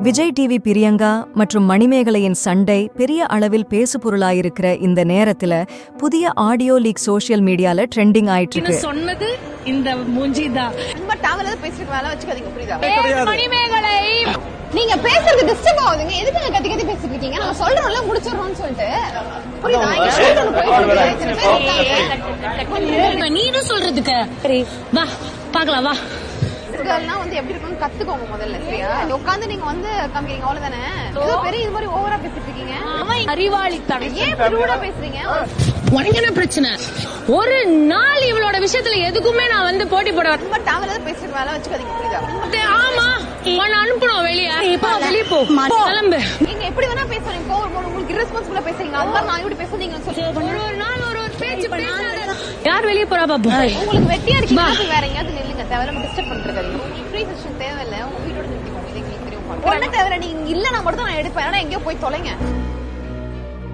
Vijay TV Priyanka மற்றும் மணிமேகலையின் சண்டை பெரிய அளவில் பேசுபொருளாயிருக்கிற இந்த நேரத்துல புதிய ஆடியோ லீக் சோஷியல் மீடியால ட்ரெண்டிங் ஆயிட்டு இருக்கு. சொன்னது இந்த மூஞ்சிதான். ரொம்ப டவல பேசிட்டு மேல வச்சுக்காதீங்க, புரியுதா? மணிமேகலை நீங்க பேசுறது டிஸ்டர்ப் ஆகுதுங்க. எதுக்கு கத்தி கத்தி பேசிட்டு இருக்கீங்க? நம்ம சொல்றோம்ல முடிச்சிடறோம்னு சொல்லிட்டு, புரியுதா? நீனும் சொல்றதுக்கு வா பாக்கலாம் வா. வந்து எப்படி இருக்கும்னு கத்துக்கோங்க முதல்ல, சரியா? உட்காந்து நீங்க வந்து காமிக்கிறீங்க, அவ்வளவுதானே? பெரிய இது மாதிரி ஓவரா பேசிட்டு இருக்கீங்க. அறிவாளித்தனம். ஏன் ரூடா பேசுறீங்க? உனக்கு என்ன பிரச்சனை? ஒரு நாள் இவளோட விஷயத்துல எதுக்குமே நான் வந்து போட்டி போட ரொம்ப டவல பேசிட்டு மேல வச்சுக்காதீங்க, புரியுதா? ஆமா உன்னை அனுப்பணும் வெளியே. வெளியே போ, கிளம்பு. நீங்க எப்படி வேணா பேசுறீங்க, உங்களுக்கு irresponsible பேசுறீங்க. அது மாதிரி நான் இப்படி பேசுறீங்கன்னு ஒரு நாள் ஒரு பேச்சு பேசாத. யார் வெளியே போறா பாப்போம். உங்களுக்கு வெட்டியா இருக்கீங்க, வேற எங்கயாவது நில்லுங்க. தேவையில்லாம டிஸ்டர்ப் பண்றது. உங்களுக்கு ஃப்ரீ செஷன் தேவையில்லை. உங்க வீட்டோட நிறுத்திக்கோங்க. இது எங்களுக்கு தெரியும். ஒண்ணு தேவையில்லை. நீங்க இல்ல நான் மட்டும் நான் எடுப்பேன். ஆனா எங்கேயோ போய் தொலைங்க.